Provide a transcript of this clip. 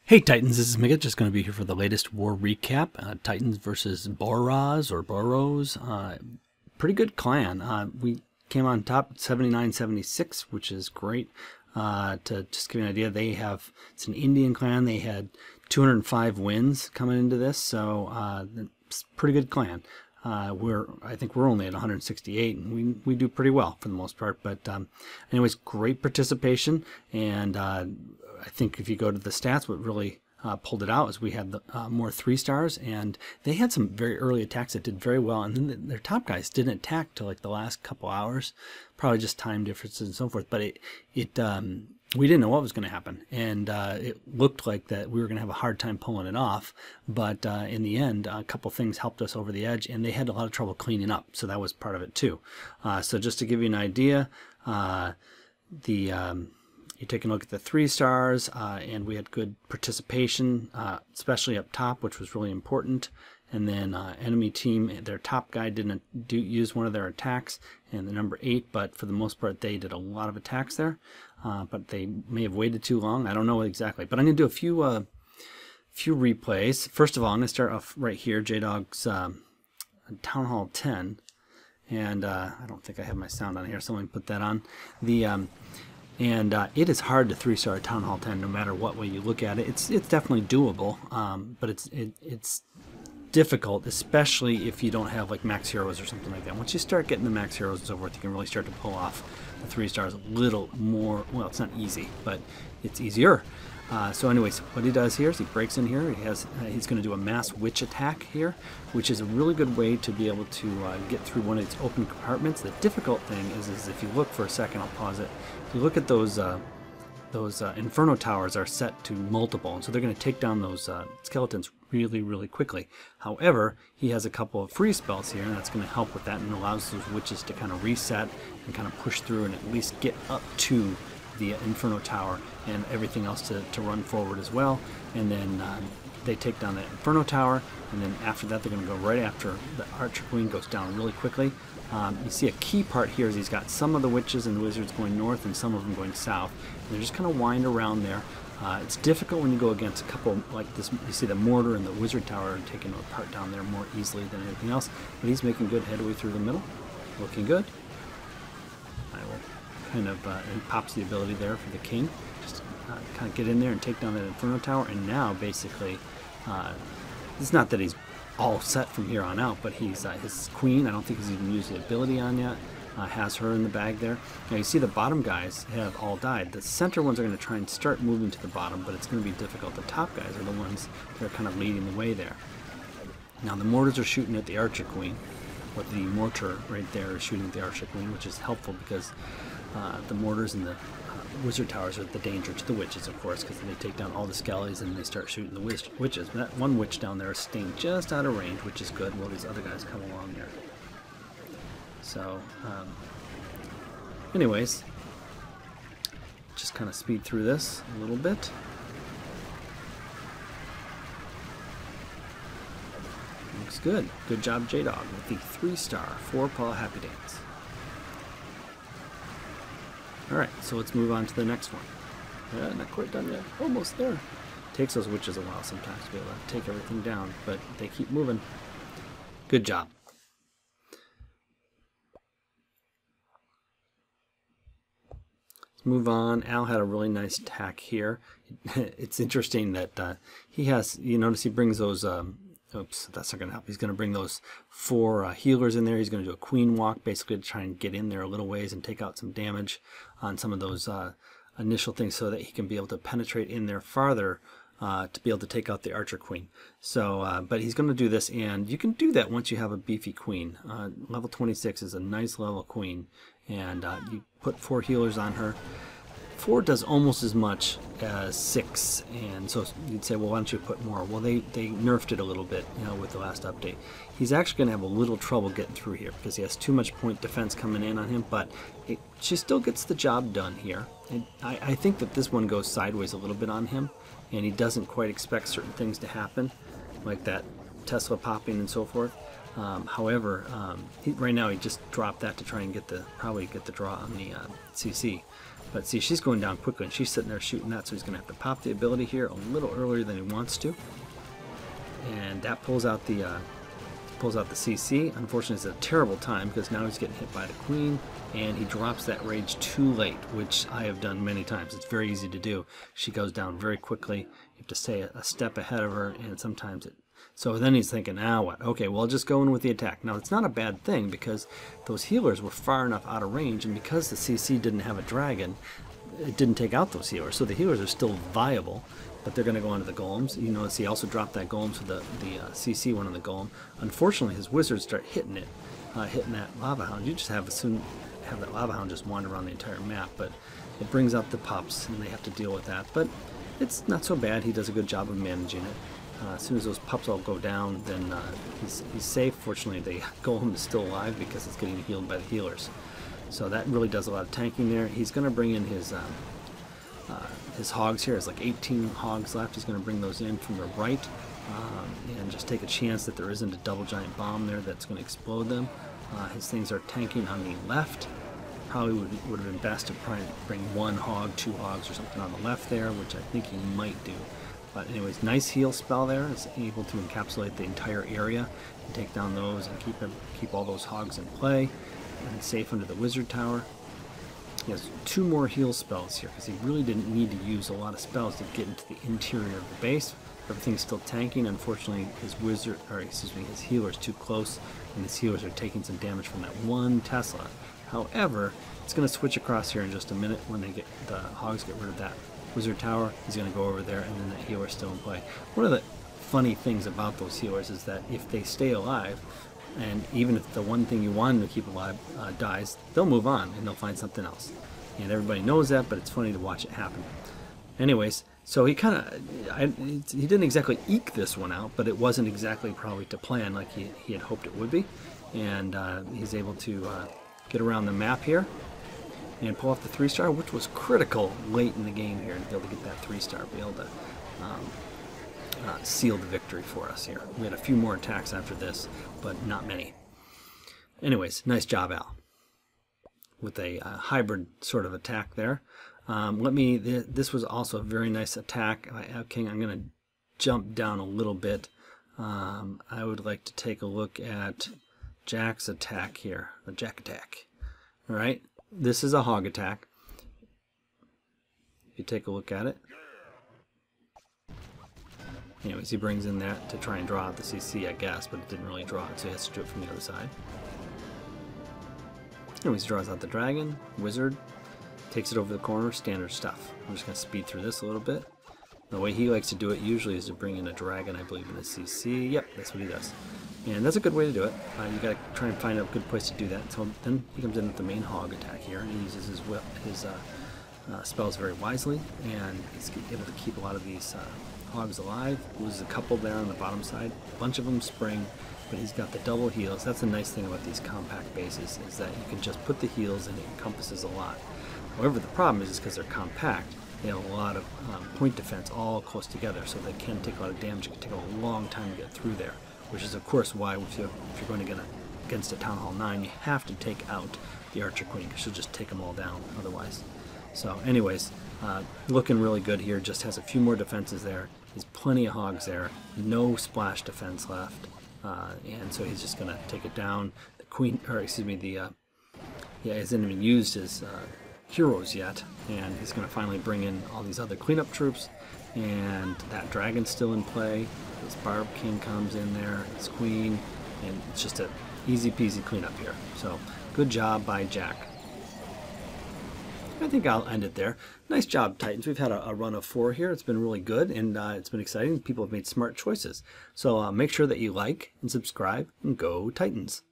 Hey Titans, this is Mika, just going to be here for the latest war recap. Titans versus Boroz or Boroz. Pretty good clan. We came on top 79-76, which is great. To just give you an idea, it's an Indian clan. They had 205 wins coming into this, so it's a pretty good clan. I think we're only at 168, and we do pretty well for the most part. But anyways, great participation, and I think if you go to the stats, what really pulled it out is we had more 3-stars, and they had some very early attacks that did very well, and then their top guys didn't attack till like the last couple hours, probably just time differences and so forth. But we didn't know what was going to happen, and it looked like that we were going to have a hard time pulling it off. But in the end, a couple things helped us over the edge, and they had a lot of trouble cleaning up, so that was part of it too. So just to give you an idea, you're taking a look at the 3-stars, and we had good participation, especially up top, which was really important. And then enemy team, their top guy didn't use one of their attacks, and the number 8, but for the most part they did a lot of attacks there. But they may have waited too long. I don't know exactly. But I'm going to do a few replays. First of all, I'm going to start off right here, Jay Dawg's Town Hall 10. And I don't think I have my sound on here, so let me put that on. It is hard to 3-star Town Hall 10 no matter what way you look at it. It's definitely doable, but it's difficult, especially if you don't have like max heroes or something like that. Once you start getting the max heroes and so forth, you can really start to pull off the 3-stars a little more. Well, it's not easy, but it's easier. So anyways, what he does here is he breaks in here. He's going to do a mass witch attack here, which is a really good way to be able to get through one of these open compartments. The difficult thing is if you look for a second, I'll pause it. If you look at those Inferno towers are set to multiple, and so they're going to take down those skeletons really, really quickly. However, he has a couple of free spells here, and that's going to help with that, and allows those witches to kind of reset and kind of push through and at least get up to the Inferno Tower and everything else to run forward as well. And then they take down that Inferno Tower, and then after that they're going to go right after the Archer Queen goes down really quickly. You see a key part here is he's got some of the witches and the wizards going north and some of them going south. And they're just kind of wind around there. It's difficult when you go against a couple like this. You see the mortar and the wizard tower are taking apart down there more easily than anything else. But he's making good headway through the middle. Looking good. I will kind of and pops the ability there for the king. Just kind of get in there and take down that Inferno Tower. And now basically, it's not that he's all set from here on out, but he's his queen, I don't think he's even used the ability on yet. Has her in the bag there. Now you see the bottom guys have all died. The center ones are going to try and start moving to the bottom, but it's going to be difficult. The top guys are the ones that are kind of leading the way there. Now the mortars are shooting at the Archer Queen, but the mortar right there is shooting at the Archer Queen, which is helpful because the mortars and the wizard towers are the danger to the witches, of course, because they take down all the skellies and they start shooting the witches. But that one witch down there is staying just out of range, which is good, while these other guys come along there. So, anyways, just kind of speed through this a little bit. Looks good. Good job, Jay Dawg, with the 3-star 4-paw Happy Dance. Alright, so let's move on to the next one. Yeah, not quite done yet. Almost there. Takes those witches a while sometimes to be able to take everything down, but they keep moving. Good job. Let's move on. Al had a really nice attack here. It's interesting that he has, you notice he brings those oops, that's not going to help. He's going to bring those 4 healers in there. He's going to do a queen walk, basically to try and get in there a little ways and take out some damage on some of those initial things so that he can be able to penetrate in there farther to be able to take out the Archer Queen. So, but he's going to do this, and you can do that once you have a beefy queen. Level 26 is a nice level queen, and you put 4 healers on her. 4 does almost as much as 6, and so you'd say, well, why don't you put more? Well, they nerfed it a little bit, with the last update. He's actually going to have a little trouble getting through here because he has too much point defense coming in on him, but she still gets the job done here. And I think that this one goes sideways a little bit on him, and he doesn't quite expect certain things to happen, like that Tesla popping and so forth. However, right now he just dropped that to try and probably get the draw on the CC. But see, she's going down quickly, and she's sitting there shooting that, so he's going to have to pop the ability here a little earlier than he wants to. And that pulls out the CC. Unfortunately, it's a terrible time because now he's getting hit by the queen, and he drops that rage too late, which I have done many times. It's very easy to do. She goes down very quickly. You have to stay a step ahead of her, and sometimes it... So then he's thinking, now what? Okay, well, I'll just go in with the attack. Now, it's not a bad thing because those healers were far enough out of range, and because the CC didn't have a dragon, it didn't take out those healers. So the healers are still viable, but they're going to go onto the golems. You notice he also dropped that golem, so the CC went on the golem. Unfortunately, his wizards start hitting it, hitting that lava hound. You just have that lava hound just wander around the entire map, but it brings out the pups, and they have to deal with that. But it's not so bad. He does a good job of managing it. As soon as those pups all go down, then he's safe. Fortunately, the golem is still alive because it's getting healed by the healers. So that really does a lot of tanking there. He's going to bring in his hogs here. There's like 18 hogs left. He's going to bring those in from the right and just take a chance that there isn't a double giant bomb there that's going to explode them. His things are tanking on the left. Probably would have been best to try and bring one hog, 2 hogs or something on the left there, which I think he might do. But anyways, nice heal spell there. It's able to encapsulate the entire area and take down those and keep all those hogs in play and safe under the wizard tower. He has 2 more heal spells here because he really didn't need to use a lot of spells to get into the interior of the base. Everything's still tanking. Unfortunately, his healer is too close, and his healers are taking some damage from that one Tesla. However, it's going to switch across here in just a minute when the hogs get rid of that wizard tower. He's going to go over there, and then the healer's still in play. One of the funny things about those healers is that if they stay alive, and even if the one thing you want them to keep alive dies, they'll move on and they'll find something else. And everybody knows that, but it's funny to watch it happen. Anyways, so he didn't exactly eke this one out, but it wasn't exactly probably to plan like he had hoped it would be. And he's able to get around the map here and pull off the 3-star, which was critical late in the game here to be able to get that 3-star, be able to seal the victory for us here. We had a few more attacks after this, but not many. Anyways, nice job, Al, with a hybrid sort of attack there. This was also a very nice attack. Okay, I'm going to jump down a little bit. I would like to take a look at Jack's attack here, the Jack attack. All right. This is a hog attack. If you take a look at it. Anyways, he brings in that to try and draw out the CC, I guess, but it didn't really draw it, so he has to do it from the other side. Anyways, he draws out the dragon, wizard, takes it over the corner, standard stuff. I'm just going to speed through this a little bit. The way he likes to do it usually is to bring in a dragon, I believe, in a CC. Yep, that's what he does. And that's a good way to do it. You got to try and find a good place to do that. So then he comes in with the main hog attack here, and he uses his spells very wisely, and he's able to keep a lot of these hogs alive. Loses a couple there on the bottom side. A bunch of them spring, but he's got the double heals. That's the nice thing about these compact bases, is that you can just put the heals and it encompasses a lot. However, the problem is because they're compact, they have a lot of point defense all close together, so they can take a lot of damage. It can take a long time to get through there, which is, of course, why if you're going to get against a Town Hall 9, you have to take out the Archer Queen, because she'll just take them all down otherwise. So anyways, looking really good here. Just has a few more defenses there. There's plenty of hogs there. No splash defense left. And so he's just going to take it down. The Queen, or excuse me, he hasn't even used his heroes yet, and he's going to finally bring in all these other cleanup troops, and that dragon's still in play. This Barb King comes in there, his queen, and it's just a easy peasy cleanup here. So good job by Jack. I think I'll end it there. Nice job, Titans. We've had a run of 4 here. It's been really good, and it's been exciting. People have made smart choices. So make sure that you like and subscribe, and go Titans.